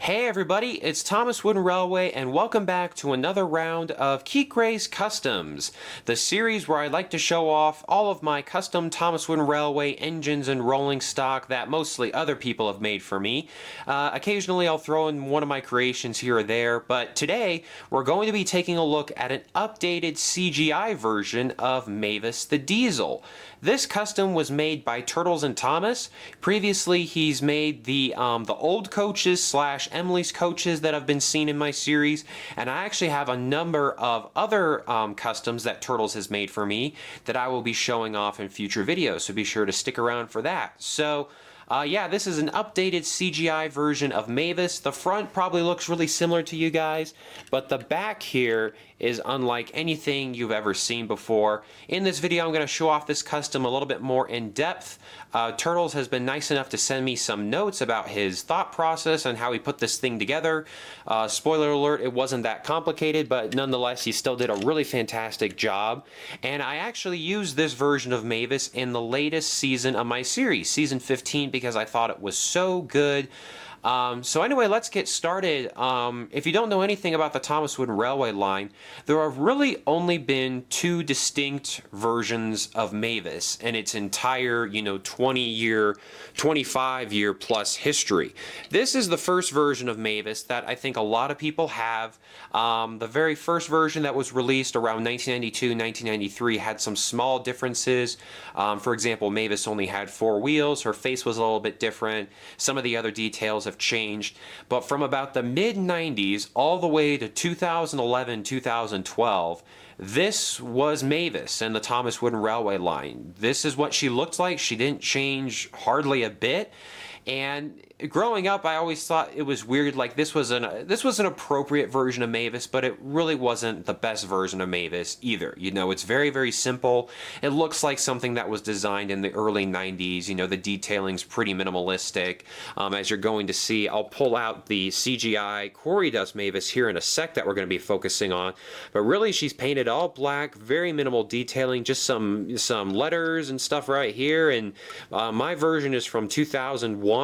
Hey everybody, it's Thomas Wooden Railway and welcome back to another round of Keek Gray's Customs, the series where I like to show off all of my custom Thomas Wooden Railway engines and rolling stock that mostly other people have made for me. Occasionally I'll throw in one of my creations here or there, but today we're going to be taking a look at an updated CGI version of Mavis the Diesel. This custom was made by TurtlesAndThomas. Previously he's made the old coaches slash Emily's coaches that have been seen in my series, and I actually have a number of other customs that Turtles has made for me that I will be showing off in future videos, so be sure to stick around for that. So yeah, this is an updated CGI version of Mavis. The front probably looks really similar to you guys, but the back here is unlike anything you've ever seen before. In this video, I'm going to show off this custom a little bit more in depth. Turtles has been nice enough to send me some notes about his thought process and how he put this thing together. Spoiler alert, it wasn't that complicated, but nonetheless, he still did a really fantastic job. And I actually used this version of Mavis in the latest season of my series, season 15, because I thought it was so good. So anyway, let's get started. If you don't know anything about the Thomas Wooden Railway line, there have really only been two distinct versions of Mavis in its entire, 20-year, 25-year plus history. This is the first version of Mavis that I think a lot of people have. The very first version that was released around 1992, 1993 had some small differences. For example, Mavis only had 4 wheels. Her face was a little bit different. Some of the other details have changed, but from about the mid-90s all the way to 2011, 2012, this was Mavis and the Thomas Wooden Railway line. This is what she looked like. She didn't change hardly a bit. And growing up, I always thought it was weird, like this was an appropriate version of Mavis, but it really wasn't the best version of Mavis either. It's very, very simple. It looks like something that was designed in the early 90s. The detailing's pretty minimalistic. As you're going to see, I'll pull out the CGI Quarry Dust Mavis here in a sec that we're going to be focusing on. But really, she's painted all black, very minimal detailing, just some letters and stuff right here. And my version is from 2001.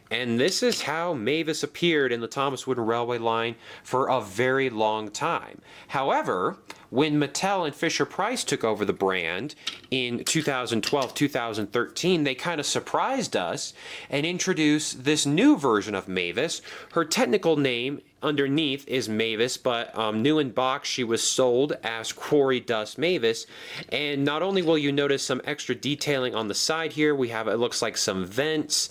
And this is how Mavis appeared in the Thomas Wooden Railway line for a very long time. However, when Mattel and Fisher-Price took over the brand in 2012-2013, they kind of surprised us and introduced this new version of Mavis. Her technical name underneath is Mavis, but new in box she was sold as Quarry Dust Mavis. And not only will you notice some extra detailing on the side here, we have, it looks like some vents.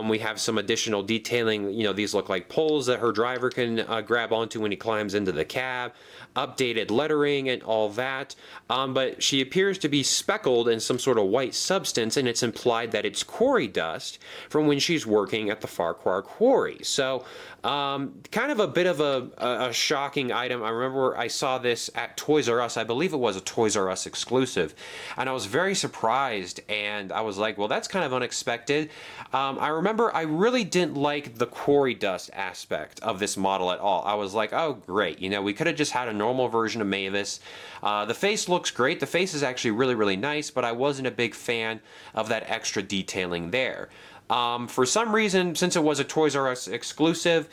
We have some additional detailing. These look like poles that her driver can grab onto when he climbs into the cab. Updated lettering and all that. But she appears to be speckled in some sort of white substance, and it's implied that it's quarry dust from when she's working at the Farquhar Quarry. So kind of a bit of a shocking item. I remember I saw this at Toys R Us. I believe it was a Toys R Us exclusive, and I was very surprised, and I was like, well, that's kind of unexpected. I remember I really didn't like the quarry dust aspect of this model at all. I was like, oh great, we could have just had a normal version of Mavis. The face looks great. The face is actually really, really nice, but I wasn't a big fan of that extra detailing there. For some reason, since it was a Toys R Us exclusive,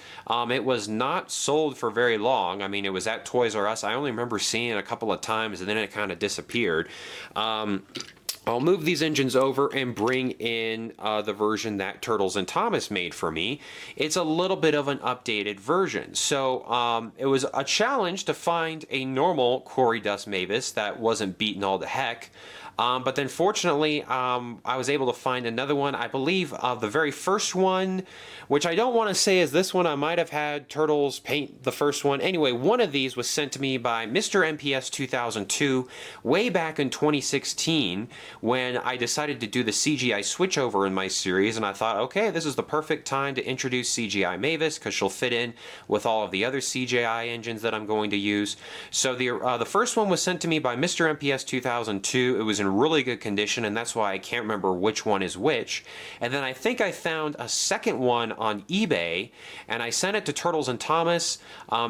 it was not sold for very long. I mean, it was at Toys R Us. I only remember seeing it a couple of times, and then it kind of disappeared. I'll move these engines over and bring in the version that TurtlesAndThomas made for me. It's a little bit of an updated version. So it was a challenge to find a normal Quarry Dust Mavis that wasn't beaten all to heck. But then fortunately, I was able to find another one. I believe the very first one, which I don't want to say is this one. I might have had Turtles paint the first one. Anyway, one of these was sent to me by Mr. MPS 2002 way back in 2016 when I decided to do the CGI switchover in my series. And I thought, okay, this is the perfect time to introduce CGI Mavis because she'll fit in with all of the other CGI engines that I'm going to use. So the first one was sent to me by Mr. MPS 2002. It was in really good condition, and that's why I can't remember which one is which. And then I think I found a second one on eBay, and I sent it to TurtlesAndThomas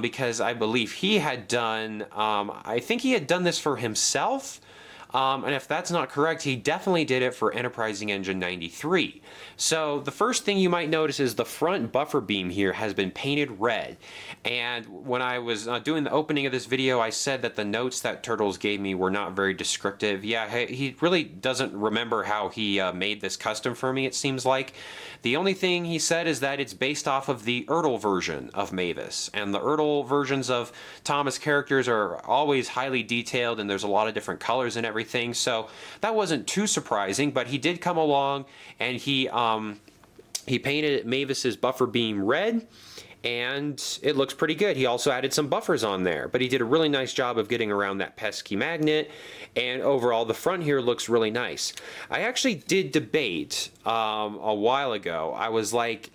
because I believe he had done, I think he had done this for himself. And if that's not correct, he definitely did it for Enterprising Engine 93. So the first thing you might notice is the front buffer beam here has been painted red. And when I was doing the opening of this video, I said that the notes that Turtles gave me were not very descriptive. Yeah, he really doesn't remember how he made this custom for me, it seems like. The only thing he said is that it's based off of the Ertl version of Mavis. And the Ertl versions of Thomas characters are always highly detailed, and there's a lot of different colors and everything. So that wasn't too surprising, but he did come along and he painted Mavis's buffer beam red, and it looks pretty good. He also added some buffers on there, but he did a really nice job of getting around that pesky magnet, and overall the front here looks really nice. I actually did debate a while ago. I was like,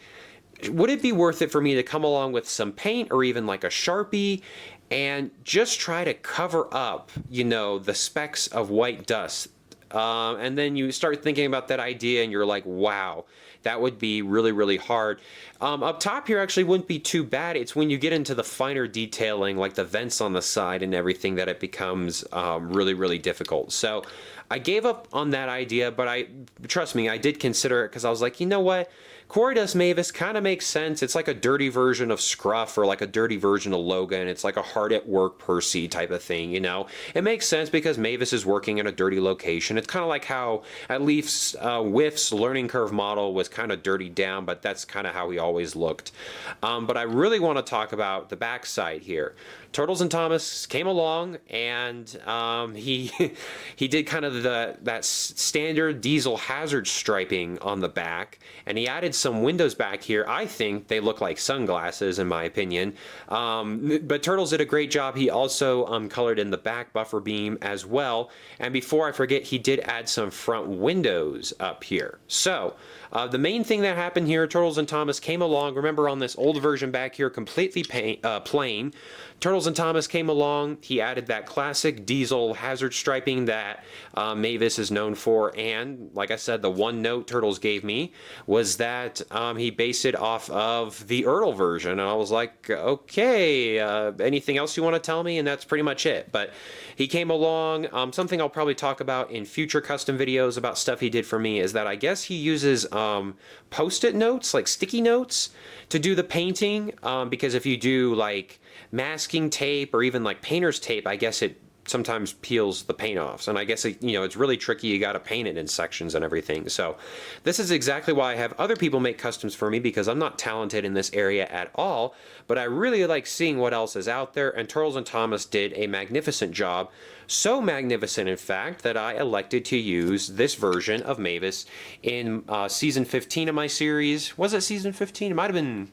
would it be worth it for me to come along with some paint or even like a Sharpie and just try to cover up, you know, the specks of white dust? And then you start thinking about that idea and you're like, wow, that would be really, really hard. Up top here actually wouldn't be too bad. It's when you get into the finer detailing, like the vents on the side and everything, that it becomes really, really difficult. So I gave up on that idea, but trust me, I did consider it because I was like, you know what? Quarry Dust Mavis kind of makes sense. It's like a dirty version of Scruff or like a dirty version of Logan. It's like a hard at work Percy type of thing, you know? It makes sense because Mavis is working in a dirty location. It's kind of like how at least Whiff's learning curve model was kind of dirtied down, but that's kind of how he always looked. But I really want to talk about the backside here. Turtles and Thomas came along and he did kind of that standard diesel hazard striping on the back, and he added some windows back here. I think they look like sunglasses in my opinion, but Turtles did a great job. He also colored in the back buffer beam as well, and before I forget, he did add some front windows up here. So the main thing that happened here, Turtles and Thomas came along. Remember, on this old version back here, completely plain, Turtles and Thomas came along. He added that classic diesel hazard striping that Mavis is known for, and like I said, the one note Turtles gave me was that he based it off of the Ertl version, and I was like, okay, anything else you want to tell me? And that's pretty much it. But he came along. Something I'll probably talk about in future custom videos about stuff he did for me is that I guess he uses post-it notes, like sticky notes, to do the painting, because if you do like masking tape or even like painter's tape, I guess it sometimes peels the paint off. And I guess it's really tricky. You got to paint it in sections and everything. So this is exactly why I have other people make customs for me, because I'm not talented in this area at all, but I really like seeing what else is out there, and Turtles and Thomas did a magnificent job. So magnificent, in fact, that I elected to use this version of Mavis in season 15 of my series. Was it season 15? It might have been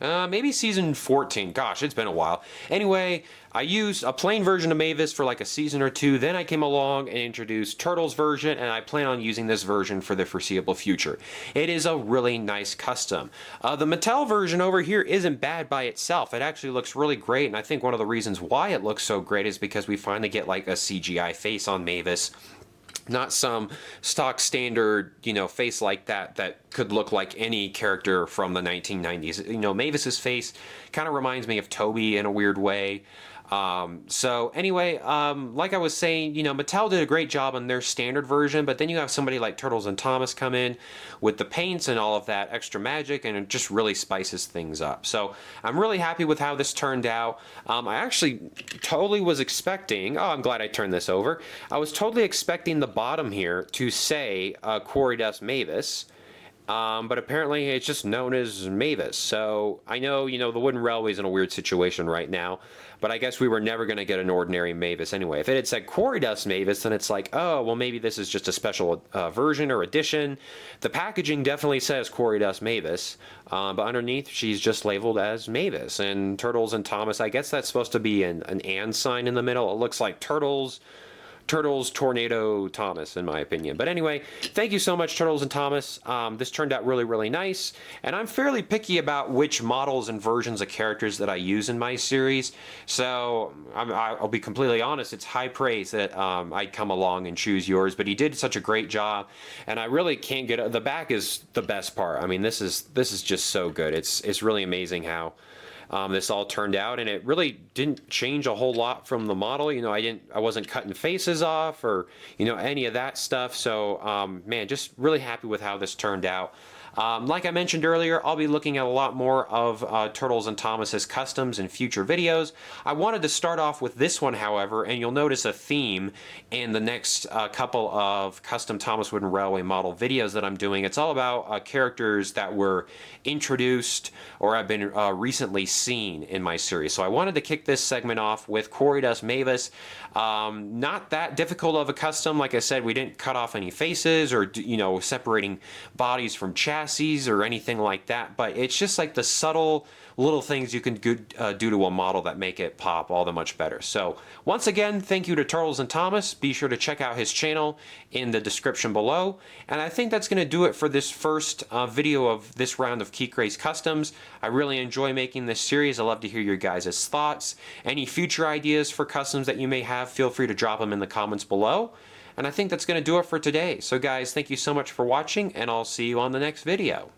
maybe season 14. Gosh, it's been a while. Anyway, I used a plain version of Mavis for like a season or two. Then I came along and introduced Turtles version, and I plan on using this version for the foreseeable future. It is a really nice custom. The Mattel version over here isn't bad by itself. It actually looks really great, and I think one of the reasons why it looks so great is because we finally get like a CGI face on Mavis. Not some stock standard, face like that could look like any character from the 1990s. Mavis's face kind of reminds me of Toby in a weird way. So anyway, like I was saying, Mattel did a great job on their standard version, but then you have somebody like Turtles and Thomas come in with the paints and all of that extra magic, and it just really spices things up. So I'm really happy with how this turned out. I actually totally was expecting, I'm glad I turned this over. I was totally expecting the bottom here to say Quarry Dust Mavis. But apparently it's just known as Mavis. So I know, the Wooden Railway's in a weird situation right now, but I guess we were never going to get an ordinary Mavis anyway. If it had said Quarry Dust Mavis, then it's like, oh, well, maybe this is just a special version or edition. The packaging definitely says Quarry Dust Mavis, but underneath she's just labeled as Mavis. And Turtles and Thomas, I guess that's supposed to be an and sign in the middle. It looks like Turtles, Tornado, Thomas, in my opinion. But anyway, thank you so much, Turtles and Thomas. This turned out really, really nice. And I'm fairly picky about which models and versions of characters that I use in my series. So I'll be completely honest, it's high praise that I'd come along and choose yours. But he did such a great job. And I really can't get the back is the best part. I mean, this is just so good. It's really amazing how this all turned out, and it really didn't change a whole lot from the model. You know, I wasn't cutting faces off or, you know, any of that stuff. So man, just really happy with how this turned out. Like I mentioned earlier, I'll be looking at a lot more of Turtles and Thomas's customs in future videos. I wanted to start off with this one, however, and you'll notice a theme in the next couple of custom Thomas Wooden Railway model videos that I'm doing. It's all about characters that were introduced or have been recently seen in my series. So I wanted to kick this segment off with Quarry Dust Mavis. Not that difficult of a custom. Like I said, we didn't cut off any faces or, you know, separating bodies from chassis or anything like that, but it's just like the subtle little things you can do to a model that make it pop all the much better. So once again, thank you to Turtles and Thomas. Be sure to check out his channel in the description below. And I think that's going to do it for this first video of this round of Keith Gray's Customs. I really enjoy making this series. I love to hear your guys' thoughts. Any future ideas for customs that you may have, feel free to drop them in the comments below. And I think that's going to do it for today. So guys, thank you so much for watching, and I'll see you on the next video.